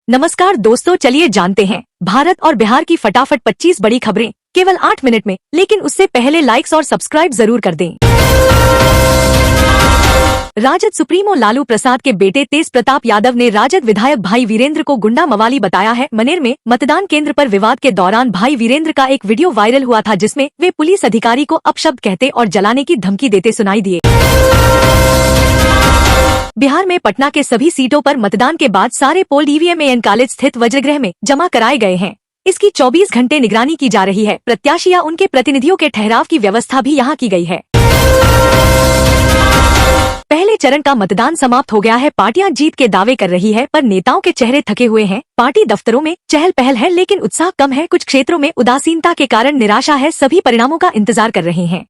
नमस्कार दोस्तों, चलिए जानते हैं भारत और बिहार की फटाफट 25 बड़ी खबरें केवल 8 मिनट में। लेकिन उससे पहले लाइक्स और सब्सक्राइब जरूर कर दें। राजद सुप्रीमो लालू प्रसाद के बेटे तेज प्रताप यादव ने राजद विधायक भाई वीरेंद्र को गुंडा मवाली बताया है। मनेर में मतदान केंद्र पर विवाद के दौरान भाई वीरेंद्र का एक वीडियो वायरल हुआ था, जिसमें वे पुलिस अधिकारी को अपशब्द कहते और जलाने की धमकी देते सुनाई दिए। बिहार में पटना के सभी सीटों पर मतदान के बाद सारे पोल ईवीएम कॉलेज स्थित वज्रगृह में जमा कराए गए हैं। इसकी 24 घंटे निगरानी की जा रही है। प्रत्याशी या उनके प्रतिनिधियों के ठहराव की व्यवस्था भी यहां की गई है। पहले चरण का मतदान समाप्त हो गया है। पार्टियां जीत के दावे कर रही है, पर नेताओं के चेहरे थके हुए हैं। पार्टी दफ्तरों में चहल पहल है, लेकिन उत्साह कम है। कुछ क्षेत्रों में उदासीनता के कारण निराशा है। सभी परिणामों का इंतजार कर रहे हैं।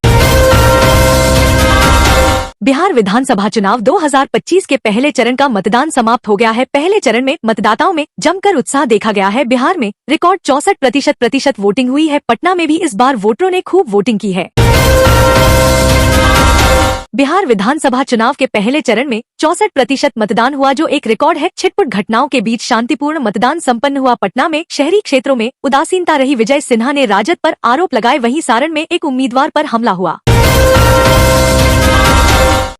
बिहार विधानसभा चुनाव 2025 के पहले चरण का मतदान समाप्त हो गया है। पहले चरण में मतदाताओं में जमकर उत्साह देखा गया है। बिहार में रिकॉर्ड 64% वोटिंग हुई है। पटना में भी इस बार वोटरों ने खूब वोटिंग की है। बिहार विधानसभा चुनाव के पहले चरण में 64% मतदान हुआ, जो एक रिकॉर्ड है। छिटपुट घटनाओं के बीच शांतिपूर्ण मतदान संपन्न हुआ। पटना में शहरी क्षेत्रों में उदासीनता रही। विजय सिन्हा ने राजद पर आरोप लगाए। वहीं सारण में एक उम्मीदवार पर हमला हुआ।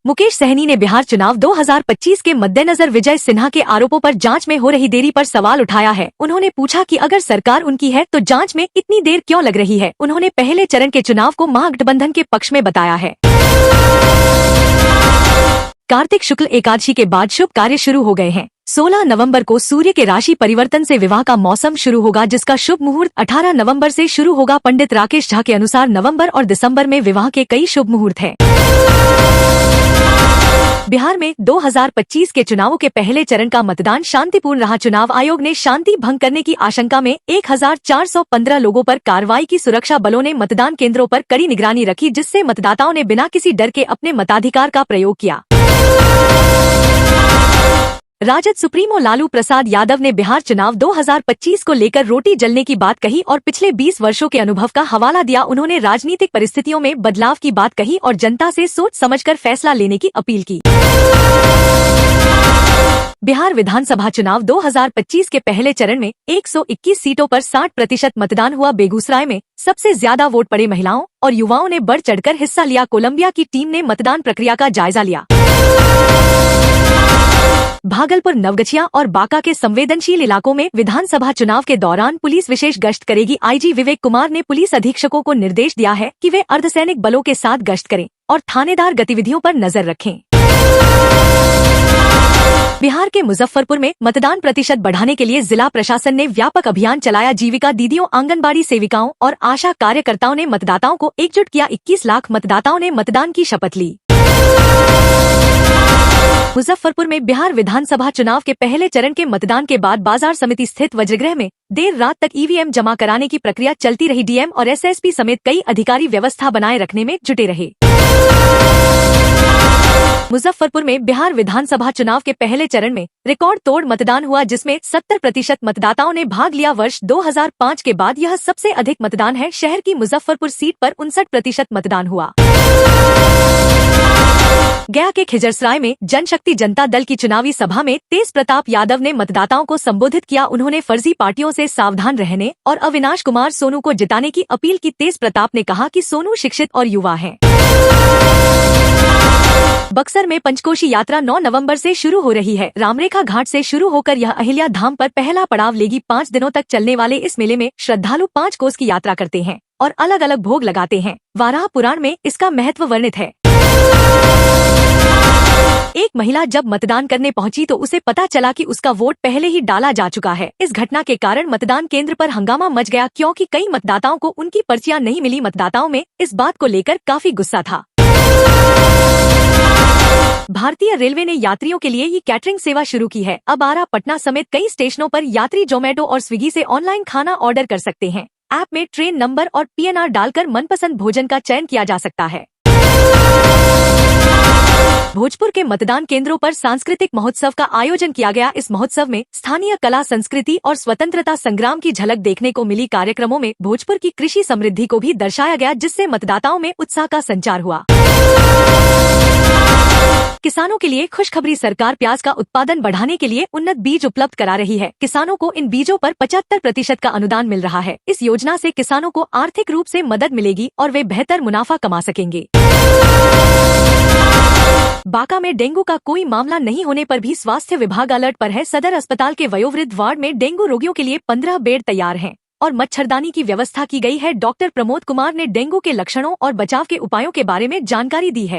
मुकेश सहनी ने बिहार चुनाव 2025 के मद्देनजर विजय सिन्हा के आरोपों पर जांच में हो रही देरी पर सवाल उठाया है। उन्होंने पूछा कि अगर सरकार उनकी है तो जांच में इतनी देर क्यों लग रही है। उन्होंने पहले चरण के चुनाव को महागठबंधन के पक्ष में बताया है। कार्तिक शुक्ल एकादशी के बाद शुभ कार्य शुरू हो गए हैं। 16 नवंबर को सूर्य के राशि परिवर्तन से विवाह का मौसम शुरू होगा, जिसका शुभ मुहूर्त 18 नवंबर से शुरू होगा। पंडित राकेश झा के अनुसार नवंबर और दिसंबर में विवाह के कई शुभ मुहूर्त हैं। बिहार में 2025 के चुनावों के पहले चरण का मतदान शांतिपूर्ण रहा। चुनाव आयोग ने शांति भंग करने की आशंका में 1415 लोगों पर कार्रवाई की। सुरक्षा बलों ने मतदान केंद्रों पर कड़ी निगरानी रखी, जिससे मतदाताओं ने बिना किसी डर के अपने मताधिकार का प्रयोग किया। राजद सुप्रीमो लालू प्रसाद यादव ने बिहार चुनाव 2025 को लेकर रोटी जलने की बात कही और पिछले 20 वर्षों के अनुभव का हवाला दिया। उन्होंने राजनीतिक परिस्थितियों में बदलाव की बात कही और जनता से सोच समझकर फैसला लेने की अपील की। बिहार विधानसभा चुनाव 2025 के पहले चरण में 121 सीटों पर 60% मतदान हुआ। बेगूसराय में सबसे ज्यादा वोट पड़े। महिलाओं और युवाओं ने बढ़ चढ़कर हिस्सा लिया। कोलंबिया की टीम ने मतदान प्रक्रिया का जायजा लिया। भागलपुर, नवगछिया और बांका के संवेदनशील इलाकों में विधानसभा चुनाव के दौरान पुलिस विशेष गश्त करेगी। आईजी विवेक कुमार ने पुलिस अधीक्षकों को निर्देश दिया है कि वे अर्धसैनिक बलों के साथ गश्त करें और थानेदार गतिविधियों पर नजर रखें। बिहार के मुजफ्फरपुर में मतदान प्रतिशत बढ़ाने के लिए जिला प्रशासन ने व्यापक अभियान चलाया। जीविका दीदियों, आंगनबाड़ी सेविकाओं और आशा कार्यकर्ताओं ने मतदाताओं को एकजुट किया। 21 लाख मतदाताओं ने मतदान की शपथ ली। मुजफ्फरपुर में बिहार विधानसभा चुनाव के पहले चरण के मतदान के बाद बाजार समिति स्थित वज्रगृह में देर रात तक ईवीएम जमा कराने की प्रक्रिया चलती रही। डीएम और एसएसपी समेत कई अधिकारी व्यवस्था बनाए रखने में जुटे रहे। मुजफ्फरपुर में बिहार विधानसभा चुनाव के पहले चरण में रिकॉर्ड तोड़ मतदान हुआ, जिसमें 70% मतदाताओं ने भाग लिया। वर्ष 2005 के बाद यह सबसे अधिक मतदान है। शहर की मुजफ्फरपुर सीट पर 59% मतदान हुआ। गया के खिजरसराय में जनशक्ति जनता दल की चुनावी सभा में तेज प्रताप यादव ने मतदाताओं को संबोधित किया। उन्होंने फर्जी पार्टियों से सावधान रहने और अविनाश कुमार सोनू को जिताने की अपील की। तेज प्रताप ने कहा कि सोनू शिक्षित और युवा हैं। बक्सर में पंचकोशी यात्रा 9 नवंबर से शुरू हो रही है। रामरेखा घाट से शुरू होकर यह अहिल्या धाम पर पहला पड़ाव लेगी। 5 दिनों तक चलने वाले इस मेले में श्रद्धालु 5 कोस की यात्रा करते हैं और अलग अलग भोग लगाते हैं। वाराह पुराण में इसका महत्व वर्णित है। एक महिला जब मतदान करने पहुंची तो उसे पता चला कि उसका वोट पहले ही डाला जा चुका है। इस घटना के कारण मतदान केंद्र पर हंगामा मच गया, क्योंकि कई मतदाताओं को उनकी पर्चियां नहीं मिली। मतदाताओं में इस बात को लेकर काफी गुस्सा था। भारतीय रेलवे ने यात्रियों के लिए ये कैटरिंग सेवा शुरू की है। अब आरा, पटना समेत कई स्टेशनों पर यात्री जोमेटो और स्विगी से ऑनलाइन खाना ऑर्डर कर सकते हैं। ऐप में ट्रेन नंबर और पीएनआर डालकर मनपसंद भोजन का चयन किया जा सकता है। भोजपुर के मतदान केंद्रों पर सांस्कृतिक महोत्सव का आयोजन किया गया। इस महोत्सव में स्थानीय कला, संस्कृति और स्वतंत्रता संग्राम की झलक देखने को मिली। कार्यक्रमों में भोजपुर की कृषि समृद्धि को भी दर्शाया गया, जिससे मतदाताओं में उत्साह का संचार हुआ। किसानों के लिए खुशखबरी, सरकार प्याज का उत्पादन बढ़ाने के लिए उन्नत बीज उपलब्ध करा रही है। किसानों को इन बीजों पर 75% का अनुदान मिल रहा है। इस योजना से किसानों को आर्थिक रूप से मदद मिलेगी और वे बेहतर मुनाफा कमा सकेंगे। बांका में डेंगू का कोई मामला नहीं होने पर भी स्वास्थ्य विभाग अलर्ट पर है। सदर अस्पताल के वयोवृद्ध वार्ड में डेंगू रोगियों के लिए 15 बेड तैयार हैं और मच्छरदानी की व्यवस्था की गई है। डॉक्टर प्रमोद कुमार ने डेंगू के लक्षणों और बचाव के उपायों के बारे में जानकारी दी है।